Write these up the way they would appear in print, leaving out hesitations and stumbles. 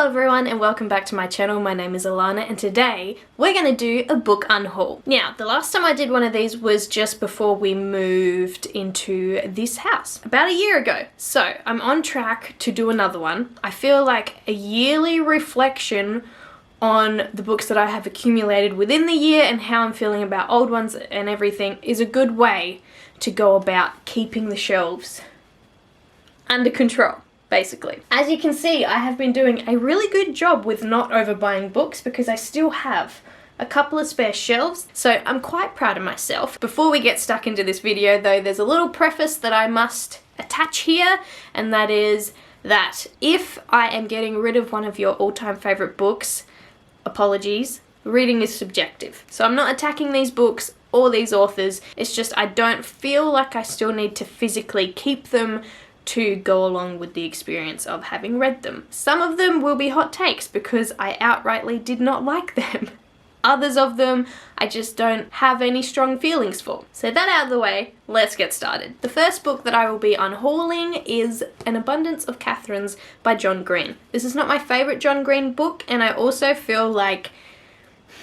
Hello everyone and welcome back to my channel. My name is Alana and today we're going to do a book unhaul. Now, the last time I did one of these was just before we moved into this house, about a year ago. So I'm on track to do another one. I feel like a yearly reflection on the books that I have accumulated within the year and how I'm feeling about old ones and everything is a good way to go about keeping the shelves under control. Basically. As you can see, I have been doing a really good job with not overbuying books because I still have a couple of spare shelves, so I'm quite proud of myself. Before we get stuck into this video though, there's a little preface that I must attach here, and that is that if I am getting rid of one of your all-time favorite books, apologies, reading is subjective. So I'm not attacking these books or these authors, it's just I don't feel like I still need to physically keep them to go along with the experience of having read them. Some of them will be hot takes because I outrightly did not like them. Others of them I just don't have any strong feelings for. So that out of the way, let's get started. The first book that I will be unhauling is An Abundance of Katherines by John Green. This is not my favourite John Green book, and I also feel like,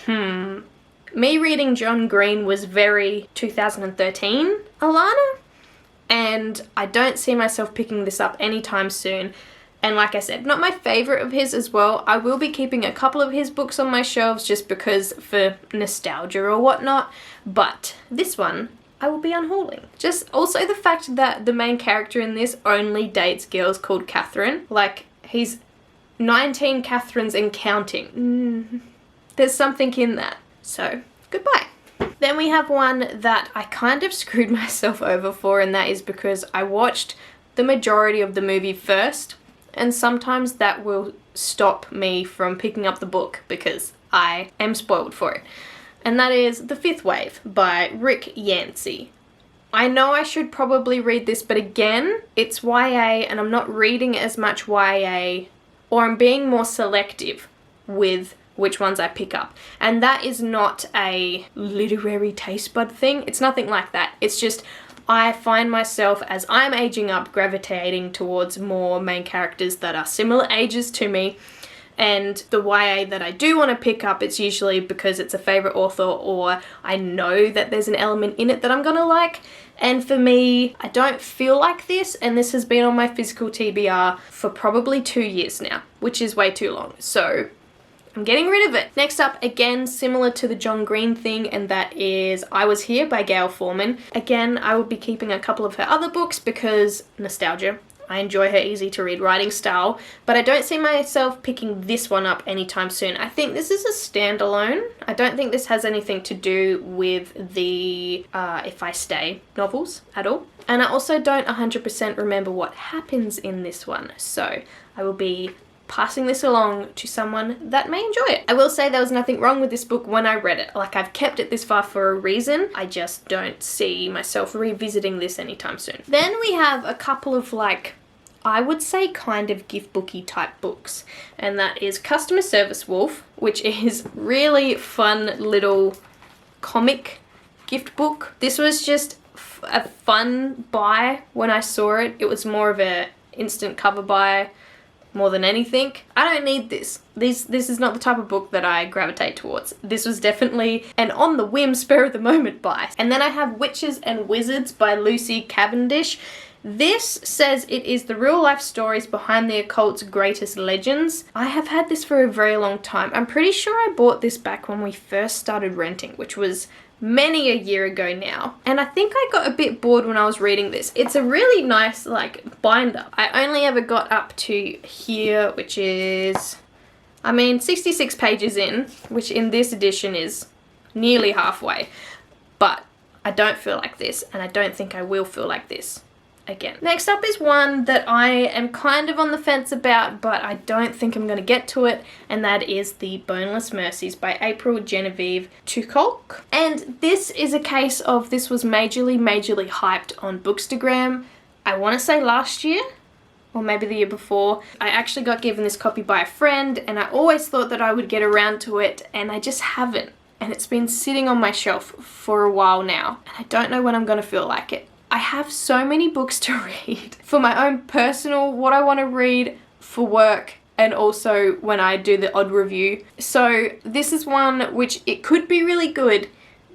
me reading John Green was very 2013 Alana. And I don't see myself picking this up anytime soon. And like I said, not my favourite of his as well. I will be keeping a couple of his books on my shelves just because for nostalgia or whatnot. But this one, I will be unhauling. Just also the fact that the main character in this only dates girls called Katherine. Like, he's 19 Katherines and counting. There's something in that. So, goodbye. Then we have one that I kind of screwed myself over for, and that is because I watched the majority of the movie first, and sometimes that will stop me from picking up the book because I am spoiled for it. And that is The Fifth Wave by Rick Yancey. I know I should probably read this, but again, it's YA and I'm not reading as much YA, or I'm being more selective with which ones I pick up. And that is not a literary taste bud thing. It's nothing like that. It's just I find myself, as I'm aging up, gravitating towards more main characters that are similar ages to me. And the YA that I do want to pick up, it's usually because it's a favourite author or I know that there's an element in it that I'm gonna like. And for me, I don't feel like this, and this has been on my physical TBR for probably 2 years now, which is way too long. So I'm getting rid of it. Next up, again, similar to the John Green thing, and that is I Was Here by Gail Forman. Again, I will be keeping a couple of her other books because nostalgia. I enjoy her easy to read writing style, but I don't see myself picking this one up anytime soon. I think this is a standalone. I don't think this has anything to do with the If I Stay novels at all. And I also don't 100% remember what happens in this one, so I will be passing this along to someone that may enjoy it. I will say there was nothing wrong with this book when I read it. Like, I've kept it this far for a reason. I just don't see myself revisiting this anytime soon. Then we have a couple of, like, I would say kind of gift booky type books, and that is Customer Service Wolf, which is really fun little comic gift book. This was just a fun buy when I saw it. It was more of a instant cover buy more than anything. I don't need this. This is not the type of book that I gravitate towards. This was definitely an on the whim, spur of the moment buy. And then I have Witches and Wizards by Lucy Cavendish. This says it is the real life stories behind the occult's greatest legends. I have had this for a very long time. I'm pretty sure I bought this back when we first started renting, which was many a year ago now, and I think I got a bit bored when I was reading this. It's a really nice, like, binder. I only ever got up to here, which is, 66 pages in, which in this edition is nearly halfway, but I don't feel like this, and I don't think I will feel like this again. Next up is one that I am kind of on the fence about, but I don't think I'm going to get to it, and that is the Boneless Mercies by April Genevieve Tukolk. And this is a case of this was majorly hyped on Bookstagram, I want to say last year, or maybe the year before. I actually got given this copy by a friend, and I always thought that I would get around to it, and I just haven't. And it's been sitting on my shelf for a while now, and I don't know when I'm going to feel like it. I have so many books to read for my own personal, what I want to read, for work, and also when I do the odd review. So this is one which it could be really good,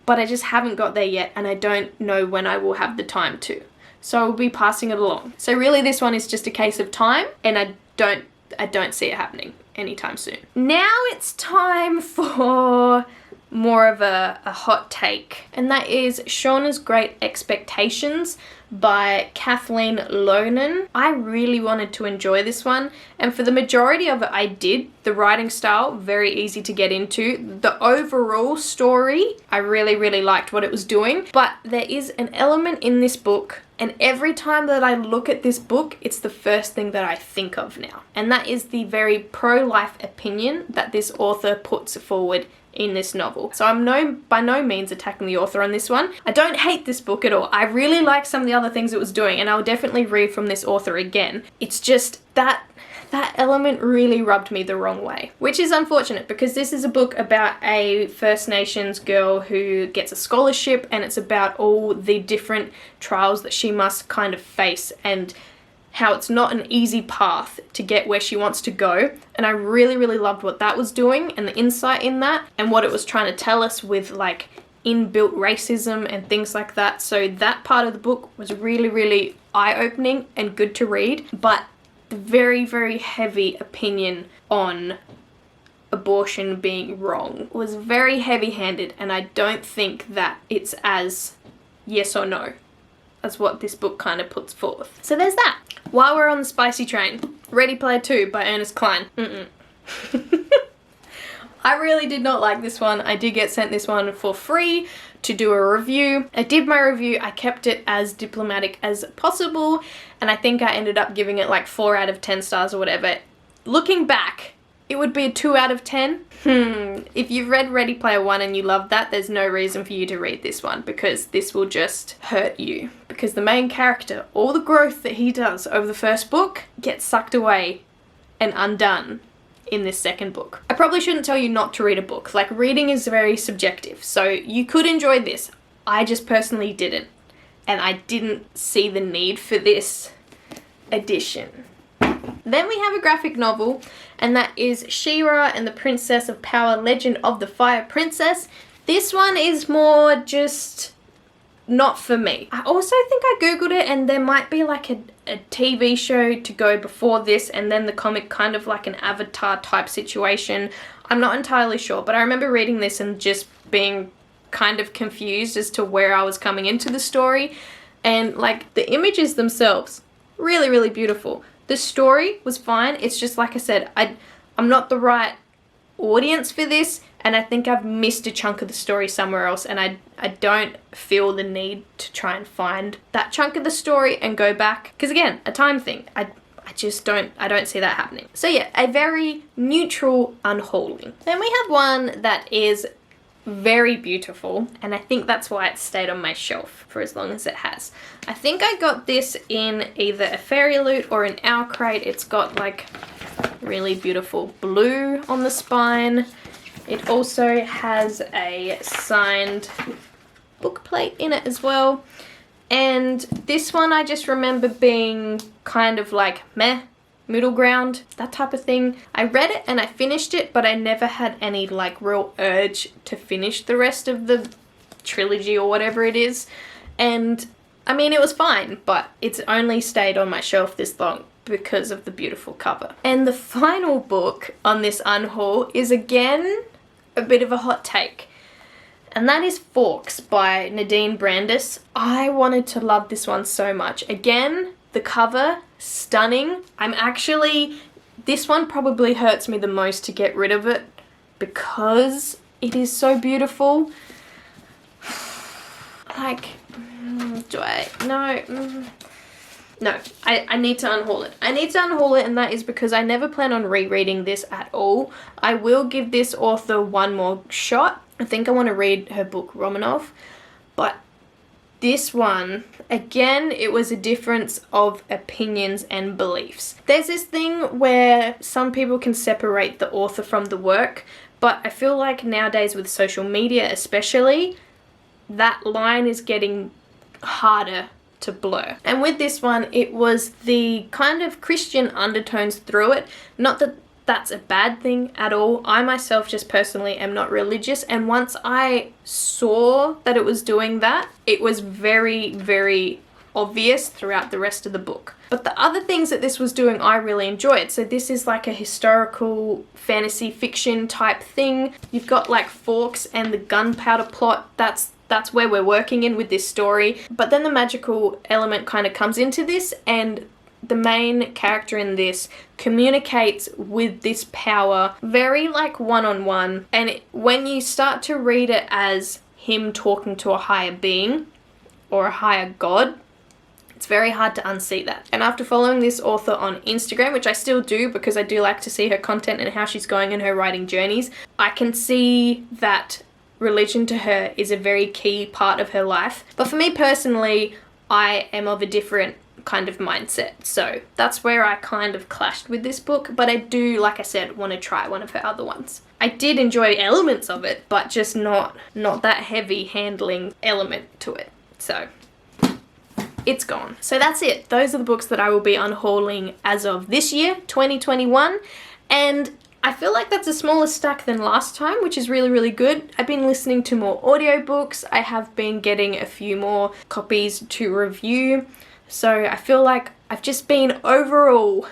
but I just haven't got there yet, and I don't know when I will have the time to. So I'll be passing it along. So really this one is just a case of time, and I don't see it happening anytime soon. Now it's time for more of a hot take, and that is Shayna's Great Expectations by Kathleen Lohnen. I really wanted to enjoy this one, and for the majority of it I did. The writing style, very easy to get into. The overall story, I really liked what it was doing, but there is an element in this book, and every time that I look at this book, it's the first thing that I think of now, and that is the very pro-life opinion that this author puts forward in this novel. So I'm by no means attacking the author on this one. I don't hate this book at all. I really like some of the other things it was doing, and I'll definitely read from this author again. It's just that element really rubbed me the wrong way, which is unfortunate because this is a book about a First Nations girl who gets a scholarship, and it's about all the different trials that she must kind of face and how it's not an easy path to get where she wants to go. And I really loved what that was doing and the insight in that and what it was trying to tell us with like inbuilt racism and things like that. So that part of the book was really eye-opening and good to read, but the very heavy opinion on abortion being wrong was very heavy-handed, and I don't think that it's as yes or no as what this book kind of puts forth. So there's that. While we're on the spicy train, Ready Player 2 by Ernest Cline. I really did not like this one. I did get sent this one for free to do a review. I did my review. I kept it as diplomatic as possible, and I think I ended up giving it like 4 out of 10 stars or whatever. Looking back, it would be a 2 out of 10. If you've read Ready Player 1 and you love that, there's no reason for you to read this one, because this will just hurt you. Because the main character, all the growth that he does over the first book gets sucked away and undone in this second book. I probably shouldn't tell you not to read a book. Like, reading is very subjective, so you could enjoy this. I just personally didn't, and I didn't see the need for this edition. Then we have a graphic novel, and that is Shera and the Princess of Power, Legend of the Fire Princess. This one is more just not for me. I also think I googled it, and there might be like a TV show to go before this, and then the comic, kind of like an Avatar type situation. I'm not entirely sure, but I remember reading this and just being kind of confused as to where I was coming into the story. And like, the images themselves, really beautiful. The story was fine. It's just, like I said, I'm not the right audience for this, and I think I've missed a chunk of the story somewhere else, and I don't feel the need to try and find that chunk of the story and go back. Because again, a time thing. I don't see that happening. So yeah, a very neutral unhauling. Then we have one that is very beautiful, and I think that's why it stayed on my shelf for as long as it has. I think I got this in either a Fairy Loot or an Owl Crate. It's got like really beautiful blue on the spine. It also has a signed book plate in it as well. And this one I just remember being kind of like meh, middle ground, that type of thing. I read it and I finished it, but I never had any like real urge to finish the rest of the trilogy or whatever it is. And I mean, it was fine, but it's only stayed on my shelf this long because of the beautiful cover. And the final book on this unhaul is again a bit of a hot take, and that is Forks by Nadine Brandes. I wanted to love this one so much. Again, the cover, stunning. This one probably hurts me the most to get rid of it because it is so beautiful. Like, No, I need to unhaul it. I need to unhaul it, and that is because I never plan on rereading this at all. I will give this author one more shot. I think I want to read her book, Romanov. But this one, again, it was a difference of opinions and beliefs. There's this thing where some people can separate the author from the work, but I feel like nowadays with social media especially, that line is getting harder to blur. And with this one, it was the kind of Christian undertones through it. Not that that's a bad thing at all. I myself just personally am not religious, and once I saw that it was doing that, it was very, very obvious throughout the rest of the book. But the other things that this was doing I really enjoyed. So this is like a historical fantasy fiction type thing. You've got like Forks and the gunpowder plot. That's where we're working in with this story. But then the magical element kind of comes into this, and the main character in this communicates with this power very like one-on-one. And when you start to read it as him talking to a higher being or a higher god, it's very hard to unsee that. And after following this author on Instagram, which I still do because I do like to see her content and how she's going in her writing journeys, I can see that religion to her is a very key part of her life. But for me personally, I am of a different kind of mindset. So that's where I kind of clashed with this book. But I do, like I said, want to try one of her other ones. I did enjoy elements of it, but just not that heavy handling element to it. So it's gone. So that's it. Those are the books that I will be unhauling as of this year, 2021. And I feel like that's a smaller stack than last time, which is really, really good. I've been listening to more audiobooks. I have been getting a few more copies to review. So I feel like I've just been overall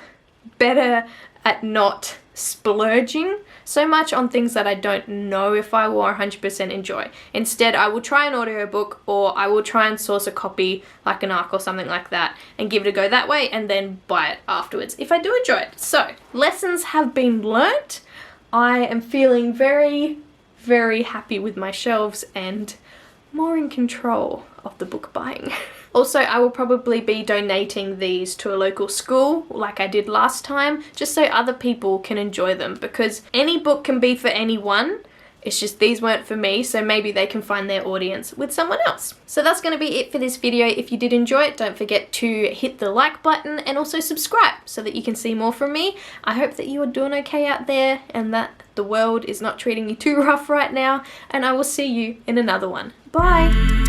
better at not splurging so much on things that I don't know if I will 100% enjoy. Instead, I will try an audiobook, or I will try and source a copy like an ARC or something like that and give it a go that way, and then buy it afterwards if I do enjoy it. So, lessons have been learnt. I am feeling very, very happy with my shelves and more in control of the book buying. Also, I will probably be donating these to a local school like I did last time, just so other people can enjoy them, because any book can be for anyone. It's just these weren't for me, so maybe they can find their audience with someone else. So that's going to be it for this video. If you did enjoy it, don't forget to hit the like button and also subscribe so that you can see more from me. I hope that you are doing okay out there and that the world is not treating you too rough right now, and I will see you in another one. Bye!